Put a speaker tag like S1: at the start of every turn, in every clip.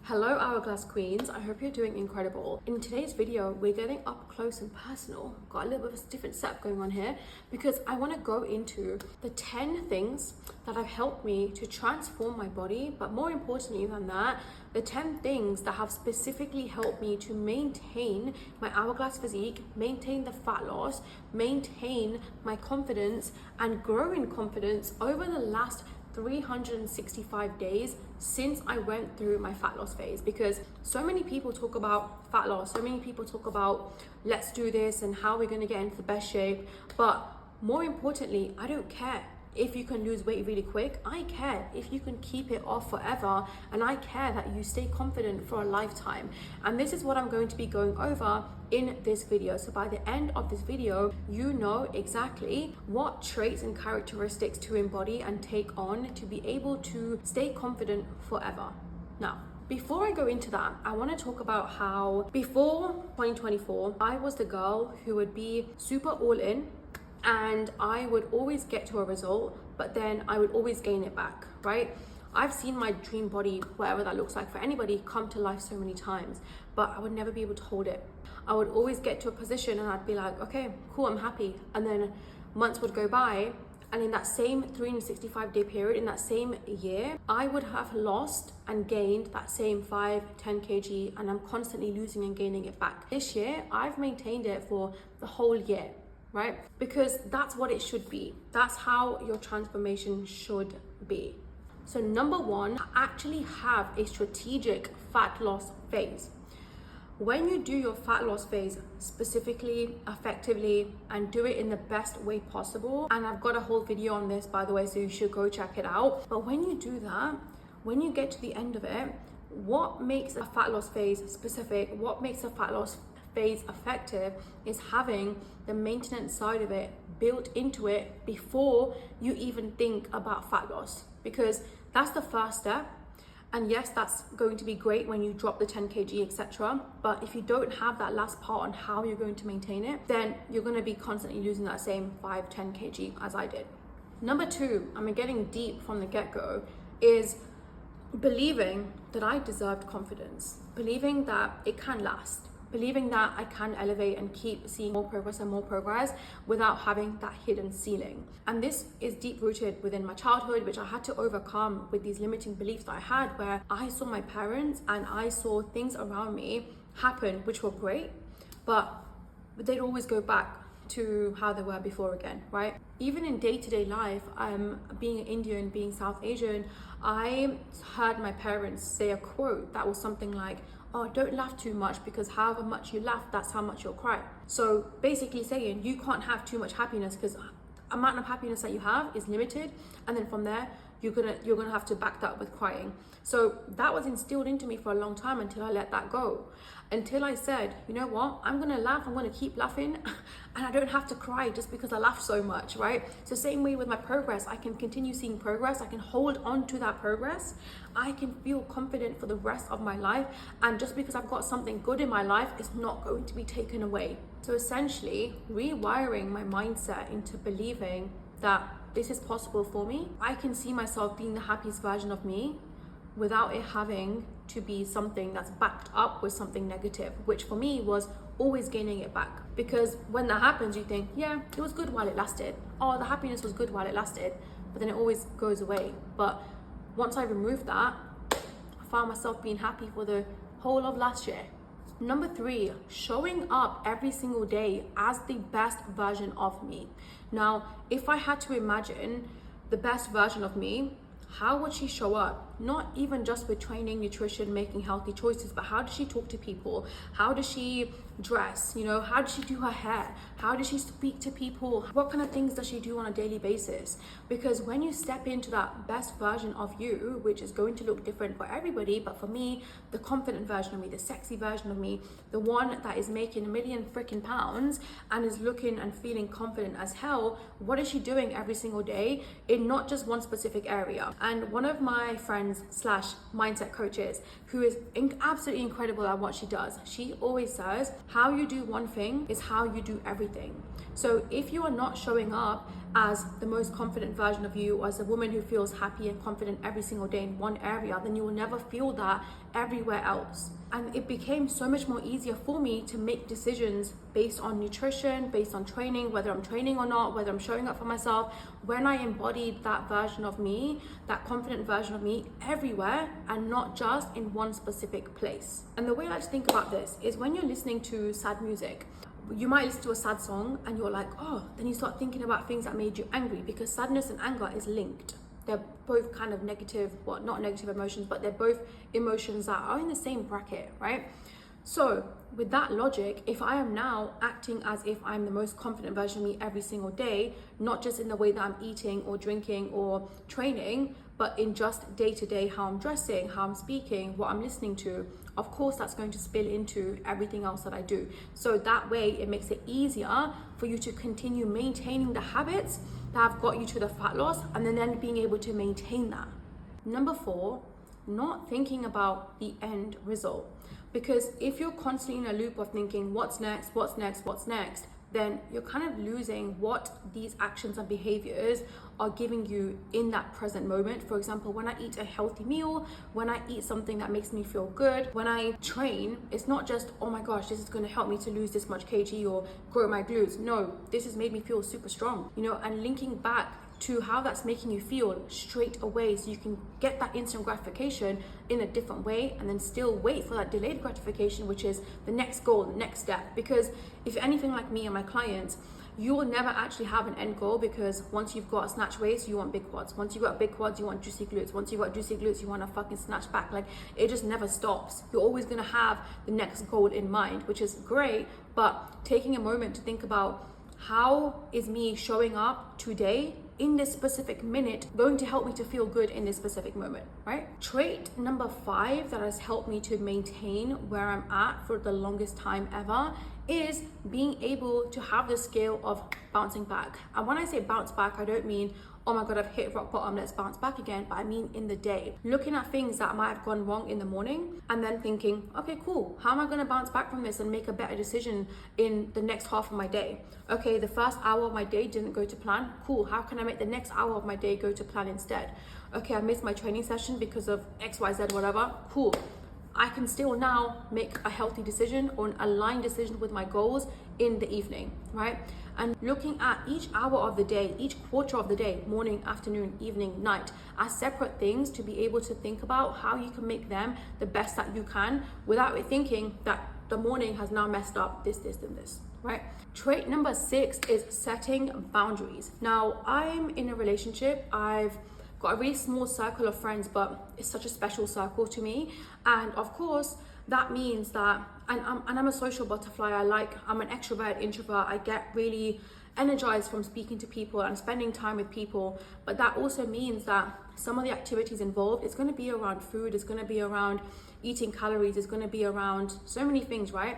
S1: Hello Hourglass Queens, I hope you're doing incredible. In today's video, we're getting up close and personal. Got a little bit of a different setup going on here because I want to go into the 10 things that have helped me to transform my body, but more importantly than that, the 10 things that have specifically helped me to maintain my hourglass physique, maintain the fat loss, maintain my confidence and grow in confidence over the last 365 days since I went through my fat loss phase. Because so many people talk about fat loss, so many people talk about let's do this and how we're going to get into the best shape, but more importantly, I don't care if you can lose weight really quick. I care if you can keep it off forever, and I care that you stay confident for a lifetime. And this is what I'm going to be going over in this video. So by the end of this video, you know exactly what traits and characteristics to embody and take on to be able to stay confident forever. Now, before I go into that, I want to talk about how before 2024, I was the girl who would be super all in, and I would always get to a result, but then I would always gain it back, right? I've seen my dream body, whatever that looks like for anybody, come to life so many times, but I would never be able to hold it. I would always get to a position and I'd be like, okay, cool, I'm happy. And then months would go by, and in that same 365-day period, in that same year, I would have lost and gained that same 5-10 kg, and I'm constantly losing and gaining it back. This year, I've maintained it for the whole year, right? Because that's what it should be. That's how your transformation should be. So number one, actually have a strategic fat loss phase. When you do your fat loss phase specifically, effectively, and do it in the best way possible, and I've got a whole video on this, by the way, so you should go check it out. But when you do that, when you get to the end of it, what makes a fat loss phase specific, what makes a fat loss phase effective is having the maintenance side of it built into it before you even think about fat loss, because that's the first step. And yes, that's going to be great when you drop the 10 kg, etc. But if you don't have that last part on how you're going to maintain it, then you're going to be constantly losing that same 5-10 kg as I did. Number two, I mean, getting deep from the get-go, is believing that I deserved confidence, believing that it can last, believing that I can elevate and keep seeing more progress and more progress without having that hidden ceiling. And this is deep rooted within my childhood, which I had to overcome with these limiting beliefs that I had, where I saw my parents and I saw things around me happen which were great, but they'd always go back to how they were before again, right? Even in day-to-day life, being Indian, being South Asian, I heard my parents say a quote that was something like, oh, don't laugh too much, because however much you laugh, that's how much you'll cry. So basically saying you can't have too much happiness because amount of happiness that you have is limited, and then from there you're gonna have to back that up with crying. So that was instilled into me for a long time until I let that go. Until I said, you know what, I'm gonna laugh, I'm gonna keep laughing, and I don't have to cry just because I laugh so much, right? So same way with my progress, I can continue seeing progress, I can hold on to that progress, I can feel confident for the rest of my life, and just because I've got something good in my life, it's not going to be taken away. So essentially, rewiring my mindset into believing that this is possible for me. I can see myself being the happiest version of me without it having to be something that's backed up with something negative, which for me was always gaining it back. Because when that happens, you think, yeah, it was good while it lasted. Oh, the happiness was good while it lasted, but then it always goes away. But once I removed that, I found myself being happy for the whole of last year. Number three, showing up every single day as the best version of me. Now, if I had to imagine the best version of me, how would she show up? Not even just with training, nutrition, making healthy choices, but how does she talk to people? How does she dress? You know, how does she do her hair? How does she speak to people? What kind of things does she do on a daily basis? Because when you step into that best version of you, which is going to look different for everybody, but for me, the confident version of me, the sexy version of me, the one that is making £1 million freaking pounds and is looking and feeling confident as hell, what is she doing every single day in not just one specific area? And one of my friends slash mindset coaches, who is absolutely incredible at what she does, she always says, how you do one thing is how you do everything. So if you are not showing up as the most confident version of you, or as a woman who feels happy and confident every single day in one area, then you will never feel that everywhere else. And it became so much more easier for me to make decisions based on nutrition, based on training, whether I'm training or not, whether I'm showing up for myself, when I embodied that version of me, that confident version of me everywhere, and not just in one specific place. And the way I like to think about this is when you're listening to sad music, you might listen to a sad song and you're like, oh, then you start thinking about things that made you angry, because sadness and anger is linked. They're both kind of negative, well, not negative emotions, but they're both emotions that are in the same bracket, right? So with that logic, if I am now acting as if I'm the most confident version of me every single day, not just in the way that I'm eating or drinking or training, but in just day-to-day, how I'm dressing, how I'm speaking, what I'm listening to, of course that's going to spill into everything else that I do. So that way it makes it easier for you to continue maintaining the habits that have got you to the fat loss, and then being able to maintain that. Number 4, not thinking about the end result. Because if you're constantly in a loop of thinking, what's next, then you're kind of losing what these actions and behaviors are giving you in that present moment. For example, when I eat a healthy meal, when I eat something that makes me feel good, when I train, it's not just, oh my gosh, this is going to help me to lose this much kg or grow my glutes. No, this has made me feel super strong, and linking back to how that's making you feel straight away, so you can get that instant gratification in a different way, and then still wait for that delayed gratification, which is the next goal, the next step. Because if you're anything like me and my clients, you will never actually have an end goal, because once you've got a snatch waist, you want big quads. Once you've got big quads, you want juicy glutes. Once you've got juicy glutes, you want a fucking snatch back. Like, it just never stops. You're always gonna have the next goal in mind, which is great, but taking a moment to think about, how is me showing up today in this specific minute going to help me to feel good in this specific moment, right? Trait number 5 that has helped me to maintain where I'm at for the longest time ever is being able to have the skill of bouncing back. And when I say bounce back, I don't mean, oh my God, I've hit rock bottom, let's bounce back again. But I mean in the day, looking at things that might have gone wrong in the morning and then thinking, okay, cool, how am I gonna bounce back from this and make a better decision in the next half of my day? Okay, the first hour of my day didn't go to plan. Cool, how can I make the next hour of my day go to plan instead? Okay, I missed my training session because of XYZ, whatever. Cool, I can still now make a healthy decision or an aligned decision with my goals in the evening, right? And looking at each hour of the day, each quarter of the day, morning, afternoon, evening, night, as separate things to be able to think about how you can make them the best that you can without thinking that the morning has now messed up this, and this, right? Trait number 6 is setting boundaries. Now, I'm in a relationship. I've got a really small circle of friends, but it's such a special circle to me. And of course, that means that, and I'm a social butterfly. I'm an extrovert, introvert. I get really energized from speaking to people and spending time with people. But that also means that some of the activities involved, it's going to be around food, it's going to be around eating calories, it's going to be around so many things, right?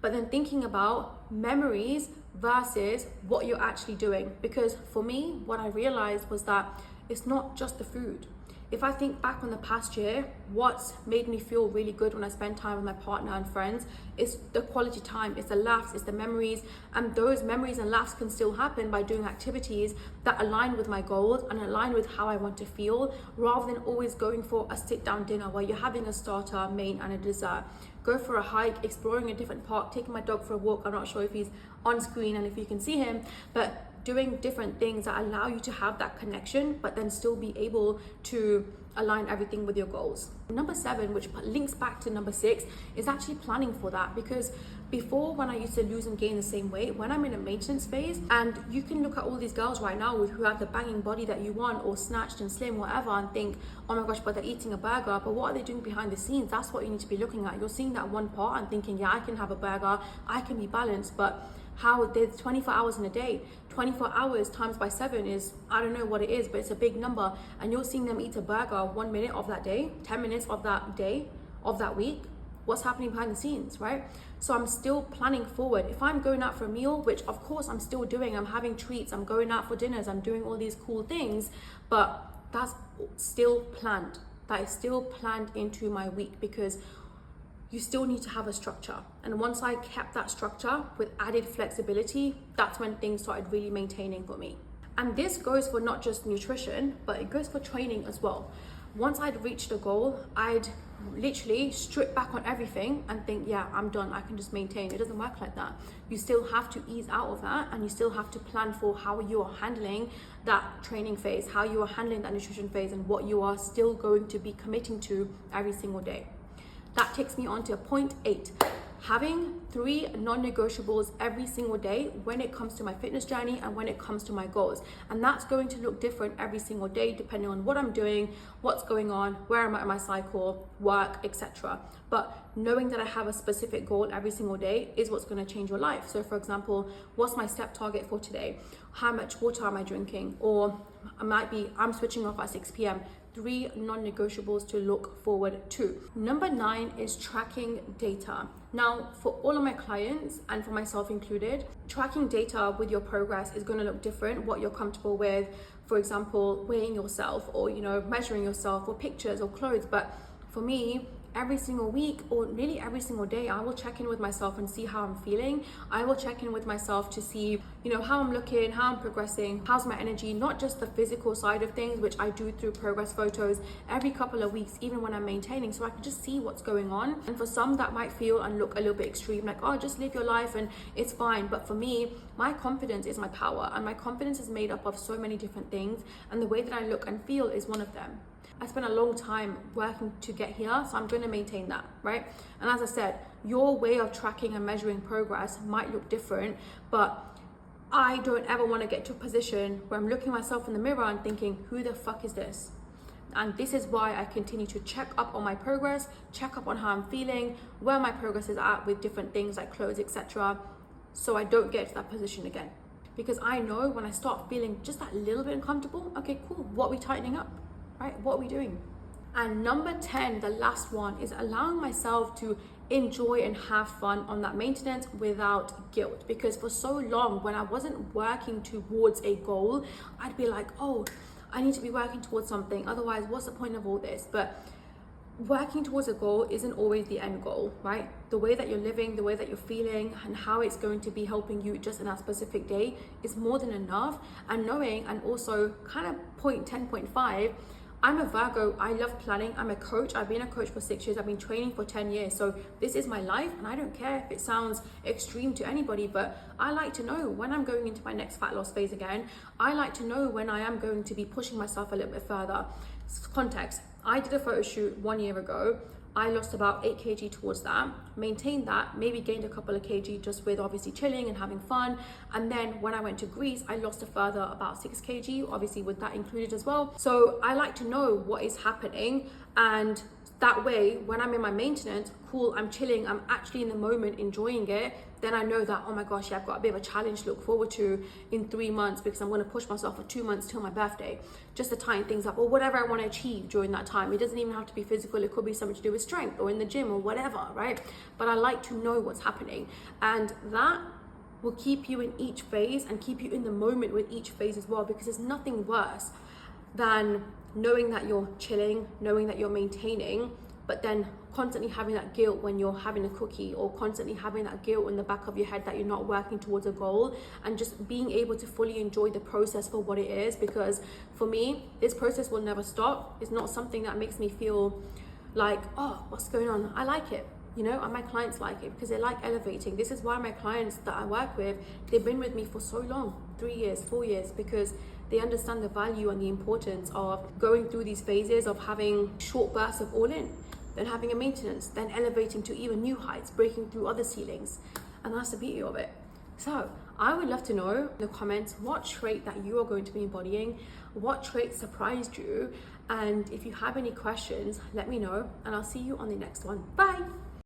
S1: But then thinking about memories versus what you're actually doing. Because for me, what I realized was that it's not just the food. If I think back on the past year, what's made me feel really good when I spend time with my partner and friends is the quality time, it's the laughs, it's the memories. And those memories and laughs can still happen by doing activities that align with my goals and align with how I want to feel, rather than always going for a sit-down dinner where you're having a starter, main, and a dessert. Go for a hike, exploring a different park, taking my dog for a walk. I'm not sure if he's on screen and if you can see him, but doing different things that allow you to have that connection, but then still be able to align everything with your goals. Number 7, which links back to number 6, is actually planning for that. Because before, when I used to lose and gain the same weight, when I'm in a maintenance phase, and you can look at all these girls right now who have the banging body that you want, or snatched and slim, whatever, and think, oh my gosh, but they're eating a burger. But what are they doing behind the scenes? That's what you need to be looking at. You're seeing that one part and thinking, yeah, I can have a burger, I can be balanced, but how there's 24 hours in a day. 24 hours times by 7 is, I don't know what it is, but it's a big number. And you're seeing them eat a burger 1 minute of that day, 10 minutes of that day, of that week. What's happening behind the scenes, right? So I'm still planning forward. If I'm going out for a meal, which of course I'm still doing, I'm having treats, I'm going out for dinners, I'm doing all these cool things, but that's still planned. That is still planned into my week, because you still need to have a structure. And once I kept that structure with added flexibility, that's when things started really maintaining for me. And this goes for not just nutrition, but it goes for training as well. Once I'd reached a goal, I'd literally strip back on everything and think, yeah, I'm done, I can just maintain. It doesn't work like that. You still have to ease out of that, and you still have to plan for how you are handling that training phase, how you are handling that nutrition phase, and what you are still going to be committing to every single day. That takes me on to point 8. Having 3 non-negotiables every single day when it comes to my fitness journey and when it comes to my goals. And that's going to look different every single day depending on what I'm doing, what's going on, where I'm at in my cycle, work, etc. But knowing that I have a specific goal every single day is what's going to change your life. So for example, what's my step target for today? How much water am I drinking? Or I'm switching off at 6 p.m. 3 non-negotiables to look forward to. Number 9 is tracking data. Now, for all of my clients and for myself included, tracking data with your progress is going to look different, what you're comfortable with. For example, weighing yourself, or measuring yourself, or pictures or clothes. But for me, every single week or nearly every single day, I will check in with myself and see how I'm feeling. I will check in with myself to see, how I'm looking, how I'm progressing, how's my energy, not just the physical side of things, which I do through progress photos every couple of weeks, even when I'm maintaining, so I can just see what's going on. And for some, that might feel and look a little bit extreme, like, oh, just live your life and it's fine. But for me, my confidence is my power, and my confidence is made up of so many different things, and the way that I look and feel is one of them. I spent a long time working to get here, so I'm going to maintain that, right? And as I said, your way of tracking and measuring progress might look different, but I don't ever want to get to a position where I'm looking at myself in the mirror and thinking, who the fuck is this? And this is why I continue to check up on my progress, check up on how I'm feeling, where my progress is at with different things like clothes, etc. So I don't get to that position again. Because I know when I start feeling just that little bit uncomfortable, okay, cool, what are we tightening up? Right? What are we doing? And number 10, the last one, is allowing myself to enjoy and have fun on that maintenance without guilt. Because for so long, when I wasn't working towards a goal, I'd be like, oh, I need to be working towards something. Otherwise, what's the point of all this? But working towards a goal isn't always the end goal, right? The way that you're living, the way that you're feeling, and how it's going to be helping you just in that specific day is more than enough. And knowing, and also kind of point 10.5, I'm a Virgo, I love planning, I'm a coach, I've been a coach for 6 years, I've been training for 10 years, so this is my life, and I don't care if it sounds extreme to anybody, but I like to know when I'm going into my next fat loss phase again. I like to know when I am going to be pushing myself a little bit further. Context, I did a photo shoot 1 year ago. I lost about 8 kg towards that, maintained that, maybe gained a couple of kg just with obviously chilling and having fun. And then when I went to Greece, I lost a further about 6 kg, obviously with that included as well. So I like to know what is happening, and that way, when I'm in my maintenance, cool, I'm chilling, I'm actually in the moment enjoying it, then I know that, oh my gosh, yeah, I've got a bit of a challenge to look forward to in 3 months, because I'm going to push myself for 2 months till my birthday, just to tighten things up, or whatever I want to achieve during that time. It doesn't even have to be physical, it could be something to do with strength or in the gym or whatever, right? But I like to know what's happening, and that will keep you in each phase and keep you in the moment with each phase as well, because there's nothing worse than knowing that you're chilling, knowing that you're maintaining, but then constantly having that guilt when you're having a cookie, or constantly having that guilt in the back of your head that you're not working towards a goal, and just being able to fully enjoy the process for what it is. Because for me, this process will never stop. It's not something that makes me feel like, oh, what's going on? I like it. And my clients like it because they like elevating. This is why my clients that I work with, they've been with me for so long, 3 years, 4 years, because they understand the value and the importance of going through these phases of having short bursts of all in, then having a maintenance, then elevating to even new heights, breaking through other ceilings. And that's the beauty of it. So I would love to know in the comments what trait that you are going to be embodying, what trait surprised you. And if you have any questions, let me know, and I'll see you on the next one. Bye.